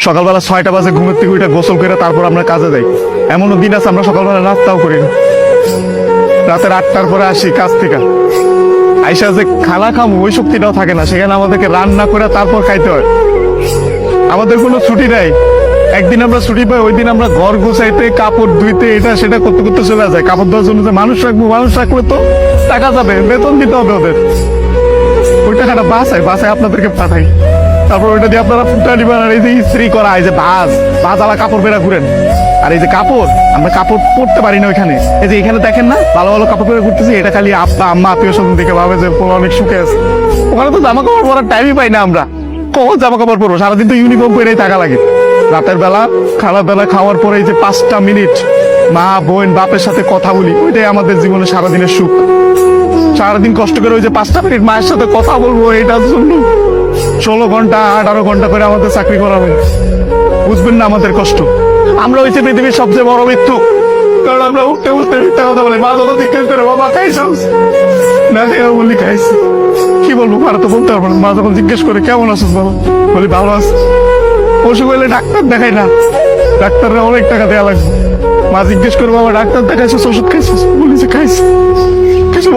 সকালবেলা 6টা বাজে ঘুমের থেকে উঠে গোসল করে তারপর আমরা কাজে যাই। এমনও দিন আছে আমরা সকালবেলা নাস্তাও করি না। রাতের 8টার পরে আসি কাজ থেকে, আইসা যে খানা খামো ওই শক্তিটাও থাকে না, সেখানে আমাদেরকে রান্না করে তারপর খাইতে হয়। আমাদের কোনো ছুটি নাই। একদিন আমরা ছুটি পাই, ওই দিন আমরা ঘর গোছাইতে, কাপড় ধুইতে, এটা সেটা করতে করতে চলে যায়। কাপড় ধোয়ার জন্য যে মানুষ রাখলে তো টাকা যাবে, বেতন দিতে হবে ওদের। ওই টাকাটা বাসায় আপনাদেরকে পাঠাই, তারপর ওইটা দিয়ে আপনারা ফুটা দিবেন। আর এই যে ইস্ত্রি করা, এই যে ভাজালা কাপড় বেড়া ঘুরেন, আর এই যে কাপড় আমরা কাপড় পরতে পারি না ওইখানে। এই যে এখানে দেখেন না ভালো ভালো কাপড় পরে ঘুরতেছি, এটা খালি আব্বা আম্মা আত্মীয় স্বজন দেখে ভাবে যে অনেক সুখে আছে। ওখানে তো জামা কাপড় পরার টাইমই পাই না আমরা। কখন জামা কাপড় পরবো? সারাদিন তো ইউনিফর্ম পরেই টাকা লাগে। রাতের বেলা বেলা খাওয়ার পরে এই যে 5টা মিনিট মা বোন বাপের সাথে কথা বলি, ওইটাই আমাদের জীবনে সারাদিনের সুখ। সারাদিন কষ্ট করে ওই যে 5টা মিনিট মায়ের সাথে কথা বলবো, এটার জন্য 16 ঘন্টা 18 ঘন্টা করে আমাদের চাকরি করা হয়। বুঝবেন না আমাদের কষ্ট। আমরা হয়েছে পৃথিবীর সবচেয়ে বড় মৃত্যু, কারণ আমরা উঠতে উঠতে মিথ্যা কথা বলি। মা যত জিজ্ঞেস করে বাবা খাইছ না, বলি খাইছি। কি বলবো আর তো বলতে পারবো না। মা যখন জিজ্ঞেস করে কেমন আছিস বাবা, বলি ভালো আছি। অসুখ হইলে ডাক্তার দেখাই না, ডাক্তাররা অনেক টাকা দেওয়া লাগবে। মা জিজ্ঞেস করে বাবা ডাক্তার দেখাইছিস, ওষুধ খাইছিস, বলি যে খাইছি। কিছু